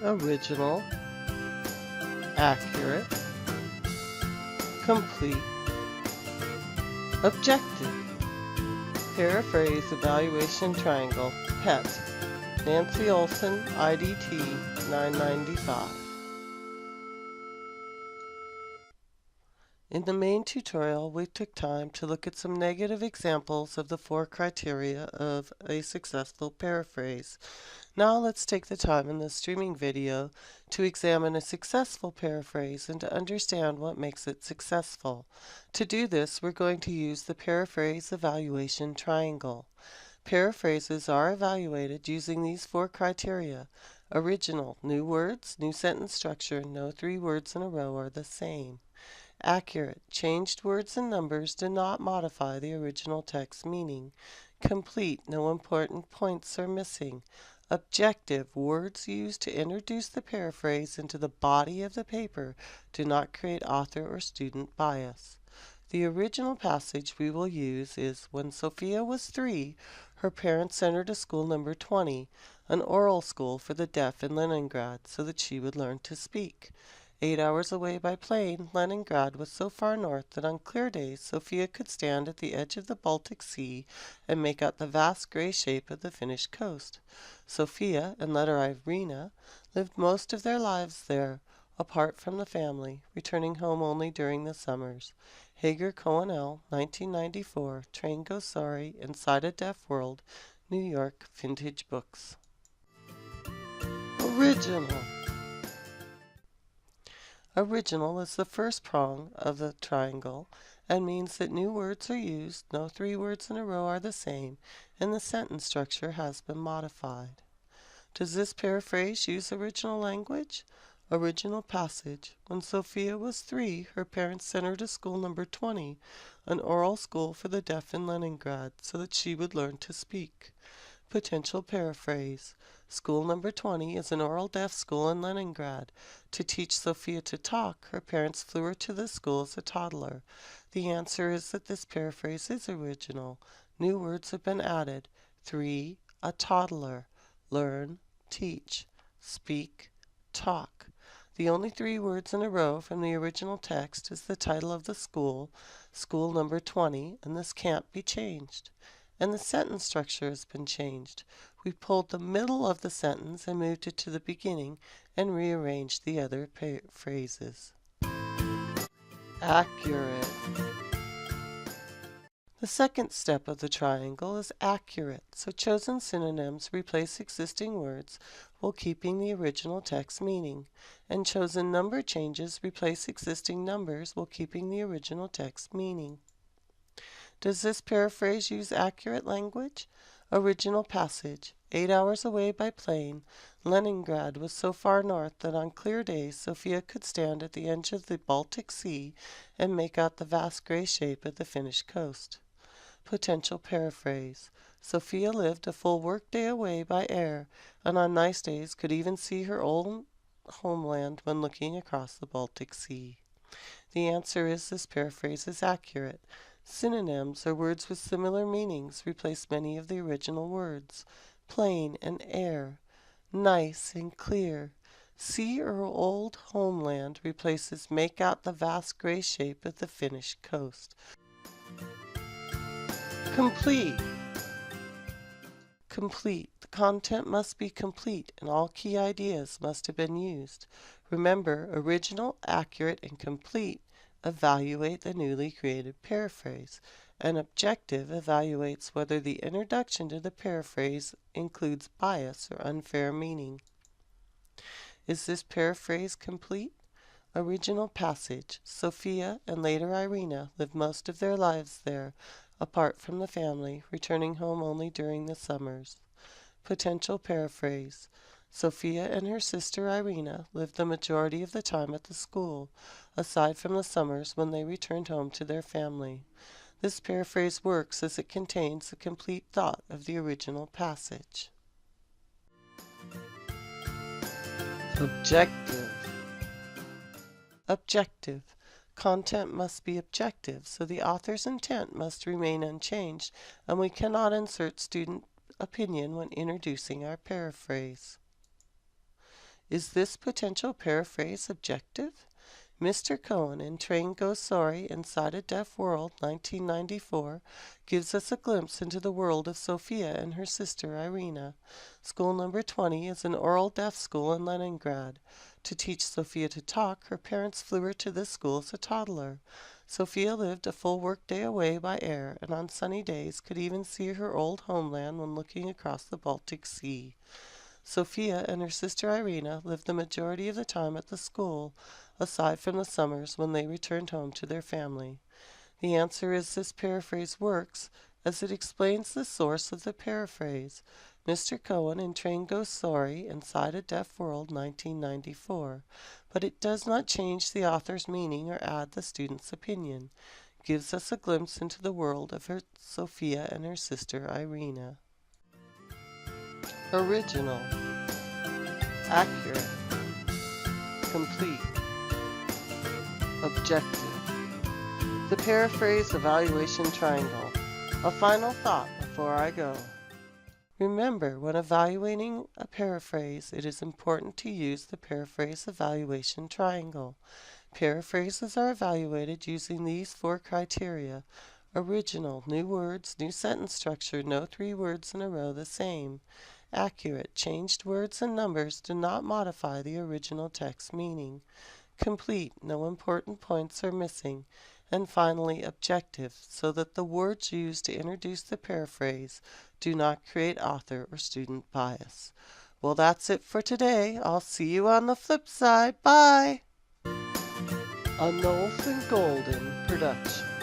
original, accurate, complete, objective. Paraphrase evaluation triangle, PET. Nancy Olson, IDT 995. In the main tutorial, we took time to look at some negative examples of the 4 criteria of a successful paraphrase. Now let's take the time in this streaming video to examine a successful paraphrase and to understand what makes it successful. To do this, we're going to use the paraphrase evaluation triangle. Paraphrases are evaluated using these 4 criteria. Original, new words, new sentence structure, no 3 words in a row are the same. Accurate, changed words and numbers do not modify the original text meaning. Complete, no important points are missing. Objective, words used to introduce the paraphrase into the body of the paper do not create author or student bias. The original passage we will use is, when Sophia was 3, her parents sent her to school number 20, an oral school for the deaf in Leningrad, so that she would learn to speak. 8 hours away by plane, Leningrad was so far north that on clear days Sophia could stand at the edge of the Baltic Sea and make out the vast gray shape of the Finnish coast. Sophia and letter Irina lived most of their lives there, apart from the family, returning home only during the summers. Hager Cohen L., 1994, Train Goes Sorry, Inside a Deaf World, New York, Vintage Books. Original. Original is the first prong of the triangle and means that new words are used, no 3 words in a row are the same, and the sentence structure has been modified. Does this paraphrase use original language? Original passage. When Sophia was 3, her parents sent her to school number 20, an oral school for the deaf in Leningrad, so that she would learn to speak. Potential paraphrase. School number 20 is an oral deaf school in Leningrad. To teach Sophia to talk, her parents flew her to the school as a toddler. The answer is that this paraphrase is original. New words have been added. 3. A toddler. Learn, teach, speak, talk. The only 3 words in a row from the original text is the title of the school, school number 20, and this can't be changed. And the sentence structure has been changed. We pulled the middle of the sentence and moved it to the beginning and rearranged the other phrases. Accurate. The second step of the triangle is accurate, so chosen synonyms replace existing words while keeping the original text meaning, and chosen number changes replace existing numbers while keeping the original text meaning. Does this paraphrase use accurate language? Original passage. 8 hours away by plane, Leningrad was so far north that on clear days Sophia could stand at the edge of the Baltic Sea and make out the vast gray shape of the Finnish coast. Potential paraphrase. Sophia lived a full workday away by air, and on nice days could even see her old homeland when looking across the Baltic Sea. The answer is this paraphrase is accurate. Synonyms, or words with similar meanings, replace many of the original words. Plain and air. Nice and clear. See her old homeland replaces make out the vast gray shape of the Finnish coast. Complete. Complete. The content must be complete and all key ideas must have been used. Remember, original, accurate, and complete evaluate the newly created paraphrase. An objective evaluates whether the introduction to the paraphrase includes bias or unfair meaning. Is this paraphrase complete? Original passage. Sophia and later Irina lived most of their lives there, apart from the family, returning home only during the summers. Potential paraphrase. Sophia and her sister Irina lived the majority of the time at the school, aside from the summers when they returned home to their family. This paraphrase works as it contains the complete thought of the original passage. Objective. Objective. Content must be objective, so the author's intent must remain unchanged, and we cannot insert student opinion when introducing our paraphrase. Is this potential paraphrase objective? Mr. Cohen in Train Goes Sorry Inside a Deaf World, 1994, gives us a glimpse into the world of Sophia and her sister Irina. School number 20 is an oral deaf school in Leningrad. To teach Sophia to talk, her parents flew her to this school as a toddler. Sophia lived a full workday away by air, and on sunny days could even see her old homeland when looking across the Baltic Sea. Sophia and her sister Irina lived the majority of the time at the school, aside from the summers when they returned home to their family. The answer is this paraphrase works as it explains the source of the paraphrase. Mr. Cohen in Train Goes Sorry Inside a Deaf World, 1994. But it does not change the author's meaning or add the student's opinion. It gives us a glimpse into the world of Sophia and her sister Irina. Original, accurate, complete, objective. The paraphrase evaluation triangle. A final thought before I go. Remember, when evaluating a paraphrase, it is important to use the paraphrase evaluation triangle. Paraphrases are evaluated using these 4 criteria. Original, new words, new sentence structure, no 3 words in a row the same. Accurate, changed words and numbers do not modify the original text meaning. Complete, no important points are missing. And finally, objective, so that the words used to introduce the paraphrase do not create author or student bias. Well, that's it for today. I'll see you on the flip side. Bye! A Nolson Golden production.